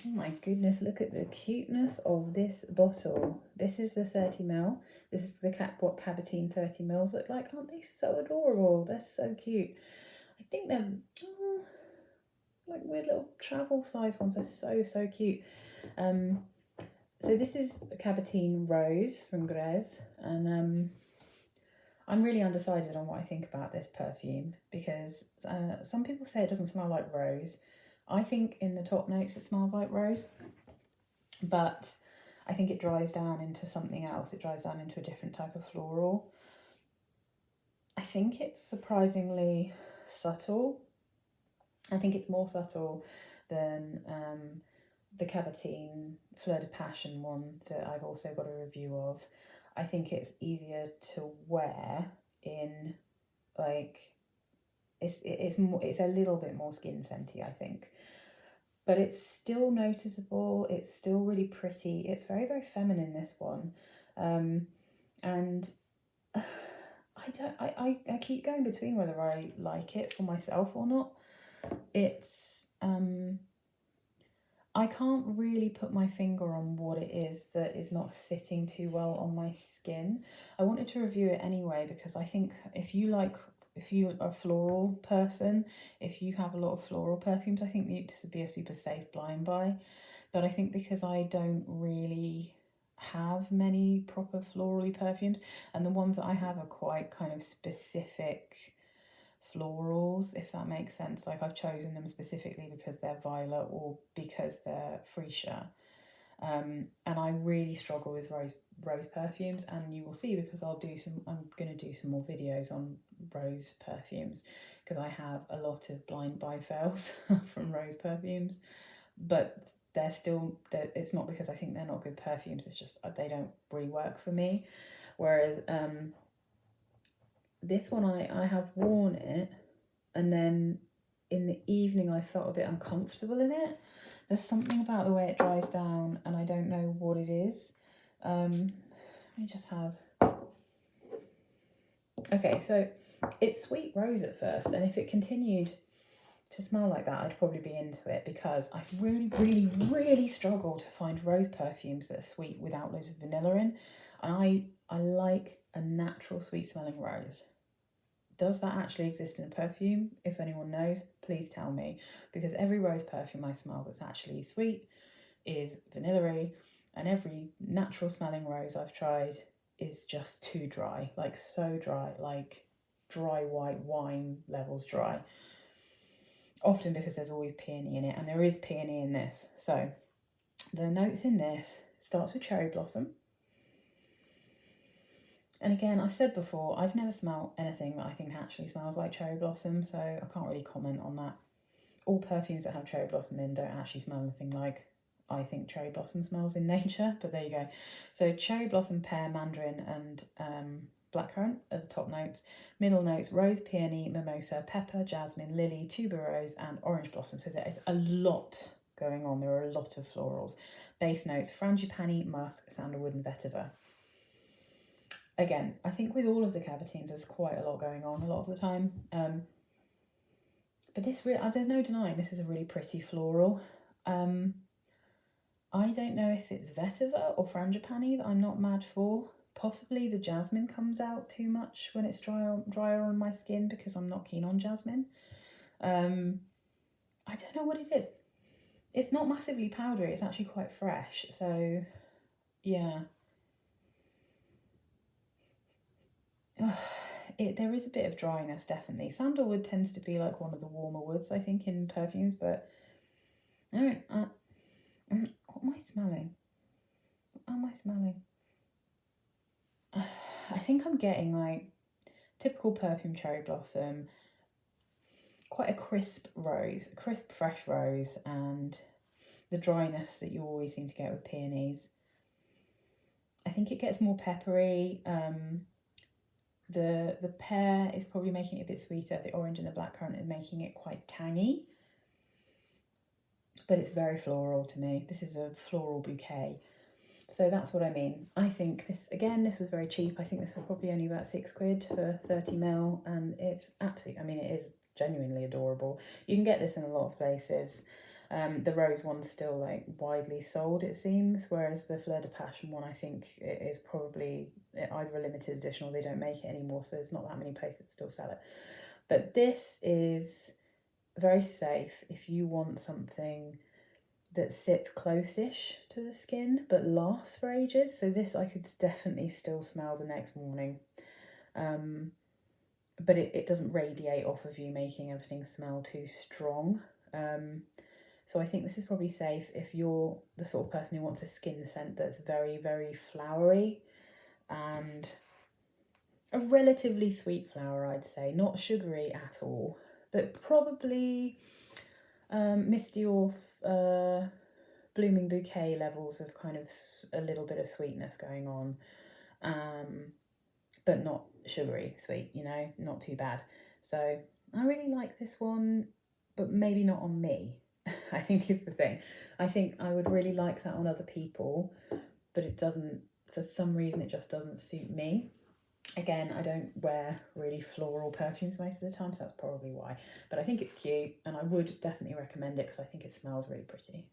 Oh my goodness, look at the cuteness of this bottle. This is the 30ml. This is the what Cabotine 30mls look like. Aren't they so adorable? They're so cute. I think they're like weird little travel size ones. Are so cute. So this is Cabotine Rose from Gres, and I'm really undecided on what I think about this perfume because some people say it doesn't smell like rose. I think in the top notes it smells like rose, but I think it dries down into something else. It dries down into a different type of floral. I think it's surprisingly subtle. I think it's more subtle than the Cabotine Fleur de Passion one that I've also got a review of. I think it's easier to wear in like it's a little bit more skin scenty, I think, but it's still noticeable. It's still really pretty. It's very feminine, this one, and I keep going between whether I like it for myself or not. It's I can't really put my finger on what it is that is not sitting too well on my skin. I wanted to review it anyway because I think if you're a floral person, if you have a lot of floral perfumes, I think this would be a super safe blind buy. But I think because I don't really have many proper florally perfumes, and the ones that I have are quite kind of specific florals, if that makes sense. Like I've chosen them specifically because they're violet or because they're freesia. And I really struggle with rose perfumes, and you will see because I'm going to do some more videos on rose perfumes because I have a lot of blind buy fails from rose perfumes, but it's not because I think they're not good perfumes, it's just they don't really work for me. Whereas this one I have worn it, and then in the evening I felt a bit uncomfortable in it. There's something about the way it dries down and I don't know what it is. Let me just have... Okay, so it's sweet rose at first, and if it continued to smell like that, I'd probably be into it because I've really struggled to find rose perfumes that are sweet without loads of vanilla in. And I like a natural sweet smelling rose. Does that actually exist in a perfume? If anyone knows, please tell me, because every rose perfume I smell that's actually sweet is vanilla-y, and every natural smelling rose I've tried is just too dry, like so dry, like dry white wine levels dry. Often because there's always peony in it, and there is peony in this. So the notes in this starts with cherry blossom. And again, I've said before, I've never smelled anything that I think actually smells like cherry blossom, so I can't really comment on that. All perfumes that have cherry blossom in don't actually smell anything like I think cherry blossom smells in nature, but there you go. So cherry blossom, pear, mandarin, and blackcurrant are the top notes. Middle notes, rose, peony, mimosa, pepper, jasmine, lily, tuberose, and orange blossom. So there is a lot going on. There are a lot of florals. Base notes, frangipani, musk, sandalwood, and vetiver. Again, I think with all of the Cabotines, there's quite a lot going on a lot of the time. But this really, there's no denying this is a really pretty floral. I don't know if it's vetiver or frangipani that I'm not mad for. Possibly the jasmine comes out too much when it's drier on my skin because I'm not keen on jasmine. I don't know what it is. It's not massively powdery, it's actually quite fresh. So, yeah. There is a bit of dryness, definitely. Sandalwood tends to be like one of the warmer woods, I think, in perfumes, but I don't... what am I smelling? What am I smelling? I think I'm getting like typical perfume cherry blossom, quite a crisp rose, a crisp fresh rose, and the dryness that you always seem to get with peonies. I think it gets more peppery. The pear is probably making it a bit sweeter. The orange and the blackcurrant is making it quite tangy. But it's very floral to me. This is a floral bouquet. So that's what I mean. I think this was very cheap. I think this was probably only about £6 for 30ml, and it's absolutely, I mean, it is genuinely adorable. You can get this in a lot of places. The rose one's still like widely sold, it seems, whereas the Fleur de Passion one, I think it is probably either a limited edition or they don't make it anymore, so there's not that many places that still sell it. But this is very safe if you want something that sits close-ish to the skin but lasts for ages. So this I could definitely still smell the next morning. But it doesn't radiate off of you, making everything smell too strong. So I think this is probably safe if you're the sort of person who wants a skin scent that's very, very flowery and a relatively sweet flower, I'd say. Not sugary at all, but probably misty or blooming bouquet levels of kind of a little bit of sweetness going on. But not sugary sweet, you know, not too bad. So I really like this one, but maybe not on me. I think is the thing. I think I would really like that on other people, but it doesn't, for some reason, it just doesn't suit me. Again, I don't wear really floral perfumes most of the time, so that's probably why. But I think it's cute, and I would definitely recommend it because I think it smells really pretty.